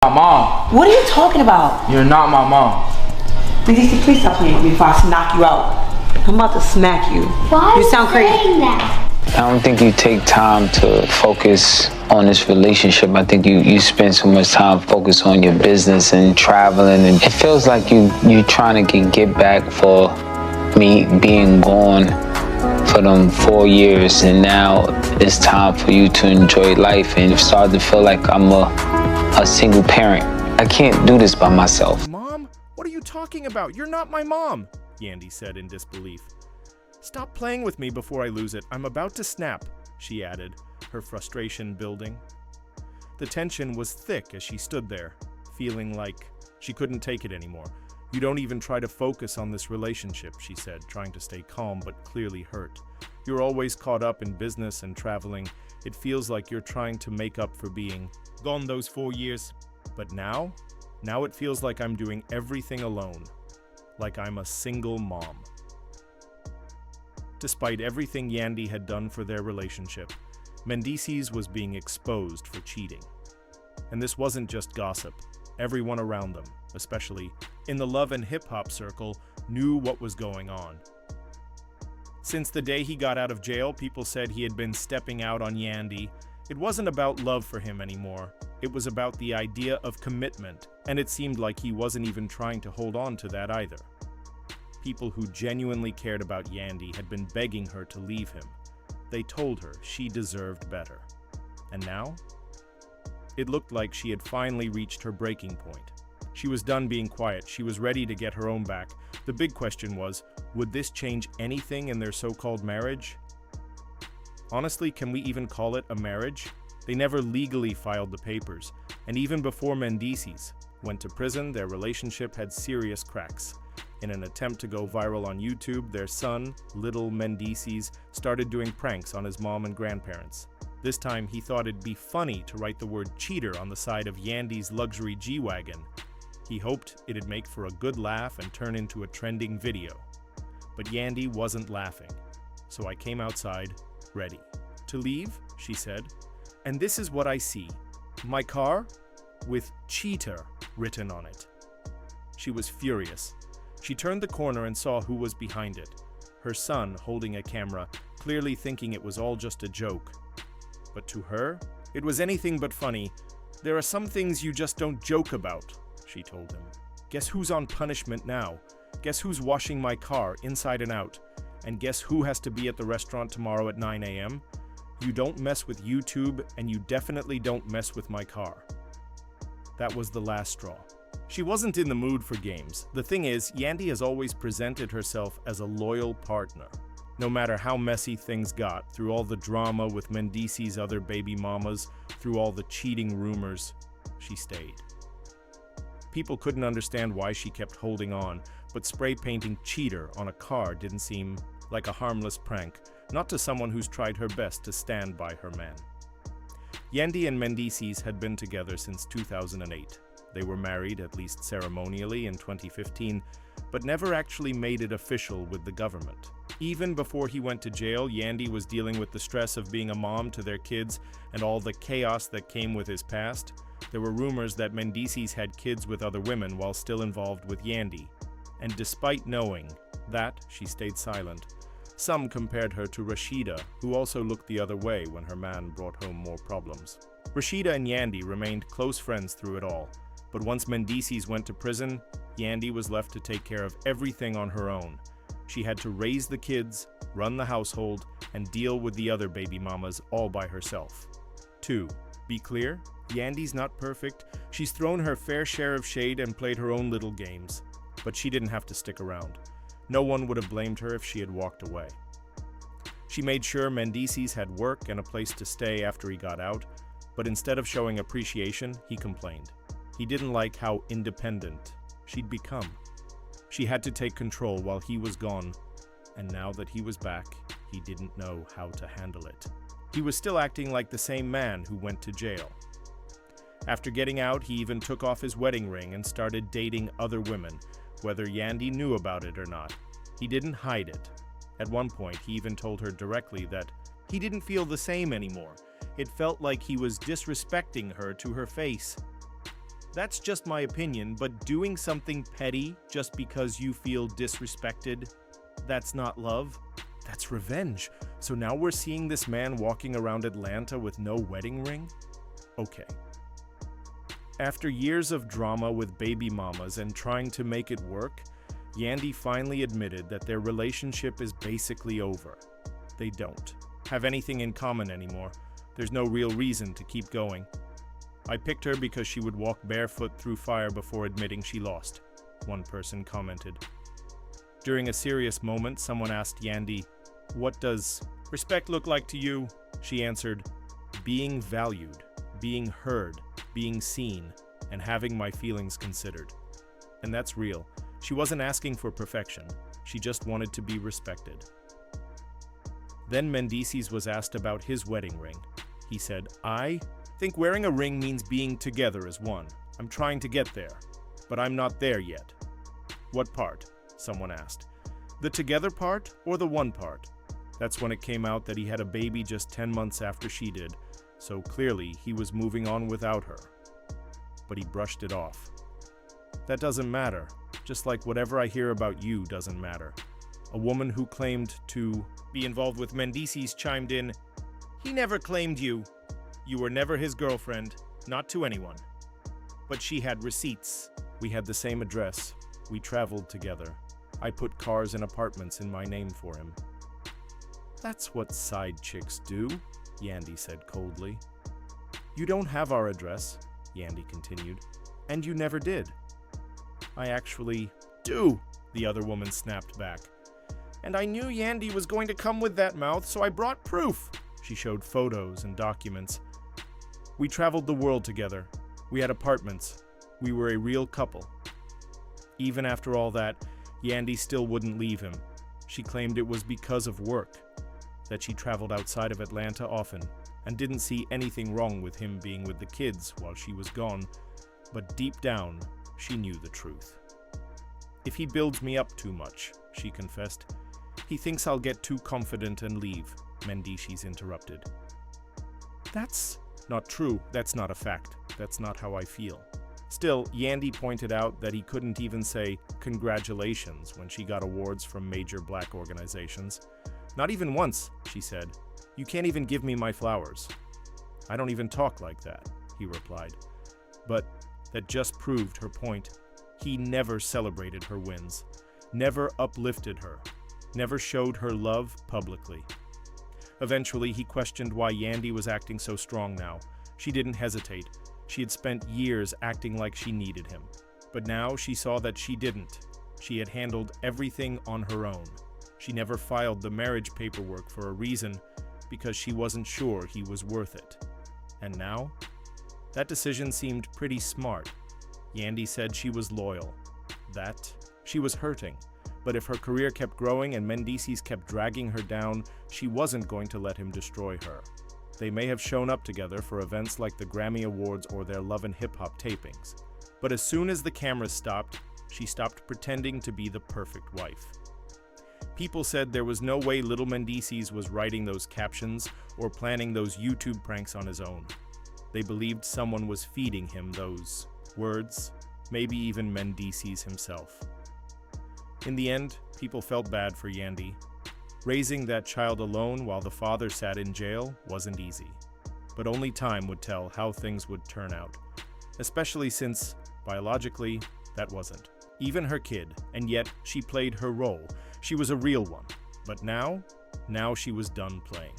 My mom. What are you talking about? You're not my mom. Mendeecees, please stop playing with me before I knock you out. I'm about to smack you. Why you sound crazy. That? I don't think you take time to focus on this relationship. I think you spend so much time focused on your business and traveling, and it feels like you trying to get back for me being gone for them 4 years, and now it's time for you to enjoy life, and you start to feel like I'm a single parent. I can't do this by myself. Mom? What are you talking about? You're not my mom, Yandy said in disbelief. Stop playing with me before I lose it. I'm about to snap, she added, her frustration building. The tension was thick as she stood there, feeling like she couldn't take it anymore. You don't even try to focus on this relationship, she said, trying to stay calm but clearly hurt. You're always caught up in business and traveling. It feels like you're trying to make up for being gone those 4 years. But now it feels like I'm doing everything alone, like I'm a single mom. Despite everything Yandy had done for their relationship, Mendeecees was being exposed for cheating. And this wasn't just gossip. Everyone around them, especially in the love and hip-hop circle, knew what was going on. Since the day he got out of jail, people said he had been stepping out on Yandy. It wasn't about love for him anymore. It was about the idea of commitment, and it seemed like he wasn't even trying to hold on to that either. People who genuinely cared about Yandy had been begging her to leave him. They told her she deserved better. And now? It looked like she had finally reached her breaking point. She was done being quiet. She was ready to get her own back. The big question was, would this change anything in their so-called marriage? Honestly, can we even call it a marriage? They never legally filed the papers, and even before Mendeecees went to prison, their relationship had serious cracks. In an attempt to go viral on YouTube, their son, little Mendeecees, started doing pranks on his mom and grandparents. This time, he thought it'd be funny to write the word cheater on the side of Yandy's luxury G-Wagon. He hoped it'd make for a good laugh and turn into a trending video. But Yandy wasn't laughing, so I came outside, ready. To leave, she said, and this is what I see. My car with cheater written on it. She was furious. She turned the corner and saw who was behind it. Her son holding a camera, clearly thinking it was all just a joke. But to her, it was anything but funny. There are some things you just don't joke about, she told him. Guess who's on punishment now? Guess who's washing my car inside and out? And guess who has to be at the restaurant tomorrow at 9 a.m.? You don't mess with YouTube, and you definitely don't mess with my car. That was the last straw. She wasn't in the mood for games. The thing is, Yandy has always presented herself as a loyal partner. No matter how messy things got, through all the drama with Mendeecees' other baby mamas, through all the cheating rumors, she stayed. People couldn't understand why she kept holding on, but spray painting cheater on a car didn't seem like a harmless prank, not to someone who's tried her best to stand by her man. Yandy and Mendeecees had been together since 2008. They were married, at least ceremonially, in 2015, but never actually made it official with the government. Even before he went to jail, Yandy was dealing with the stress of being a mom to their kids and all the chaos that came with his past. There were rumors that Mendeecees had kids with other women while still involved with Yandy. And despite knowing that, she stayed silent. Some compared her to Rashida, who also looked the other way when her man brought home more problems. Rashida and Yandy remained close friends through it all. But once Mendeecees went to prison, Yandy was left to take care of everything on her own. She had to raise the kids, run the household, and deal with the other baby mamas all by herself. 2. Be clear, Yandy's not perfect. She's thrown her fair share of shade and played her own little games. But she didn't have to stick around. No one would have blamed her if she had walked away. She made sure Mendeecees had work and a place to stay after he got out, but instead of showing appreciation, he complained. He didn't like how independent she'd become. She had to take control while he was gone, and now that he was back, he didn't know how to handle it. He was still acting like the same man who went to jail. After getting out, he even took off his wedding ring and started dating other women, whether Yandy knew about it or not. He didn't hide it. At one point, he even told her directly that he didn't feel the same anymore. It felt like he was disrespecting her to her face. That's just my opinion, but doing something petty just because you feel disrespected, that's not love. That's revenge. So now we're seeing this man walking around Atlanta with no wedding ring? Okay. After years of drama with baby mamas and trying to make it work, Yandy finally admitted that their relationship is basically over. They don't have anything in common anymore. There's no real reason to keep going. I picked her because she would walk barefoot through fire before admitting she lost, one person commented. During a serious moment, someone asked Yandy, "What does respect look like to you?" She answered, "Being valued, being heard, being seen, and having my feelings considered." And that's real. She wasn't asking for perfection. She just wanted to be respected. Then Mendeecees was asked about his wedding ring. He said, "I think wearing a ring means being together as one. I'm trying to get there, but I'm not there yet." "What part?" someone asked. "The together part or the one part?" That's when it came out that he had a baby just 10 months after she did, so clearly he was moving on without her. But he brushed it off. "That doesn't matter, just like whatever I hear about you doesn't matter." A woman who claimed to be involved with Mendeecees chimed in, "He never claimed you. You were never his girlfriend, not to anyone. But she had receipts. We had the same address. We traveled together. I put cars and apartments in my name for him." "That's what side chicks do," Yandy said coldly. "You don't have our address," Yandy continued, "and you never did." "I actually do," the other woman snapped back. "And I knew Yandy was going to come with that mouth, so I brought proof." She showed photos and documents. "We traveled the world together. We had apartments. We were a real couple." Even after all that, Yandy still wouldn't leave him. She claimed it was because of work, that she traveled outside of Atlanta often, and didn't see anything wrong with him being with the kids while she was gone, but deep down, she knew the truth. "If he builds me up too much," she confessed. "He thinks I'll get too confident and leave," Mendeecees interrupted. "That's not true. That's not a fact. That's not how I feel." Still, Yandy pointed out that he couldn't even say congratulations when she got awards from major black organizations. "Not even once," she said. "You can't even give me my flowers." "I don't even talk like that," he replied. But that just proved her point. He never celebrated her wins, never uplifted her, never showed her love publicly. Eventually, he questioned why Yandy was acting so strong now. She didn't hesitate. She had spent years acting like she needed him. But now she saw that she didn't. She had handled everything on her own. She never filed the marriage paperwork for a reason, because she wasn't sure he was worth it. And now? That decision seemed pretty smart. Yandy said she was loyal. That she was hurting. But if her career kept growing and Mendeecees kept dragging her down, she wasn't going to let him destroy her. They may have shown up together for events like the Grammy Awards or their Love and Hip Hop tapings. But as soon as the cameras stopped, she stopped pretending to be the perfect wife. People said there was no way little Mendeecees was writing those captions or planning those YouTube pranks on his own. They believed someone was feeding him those words, maybe even Mendeecees himself. In the end, people felt bad for Yandy. Raising that child alone while the father sat in jail wasn't easy. But only time would tell how things would turn out, especially since, biologically, that wasn't even her kid, and yet she played her role. She was a real one. But now she was done playing.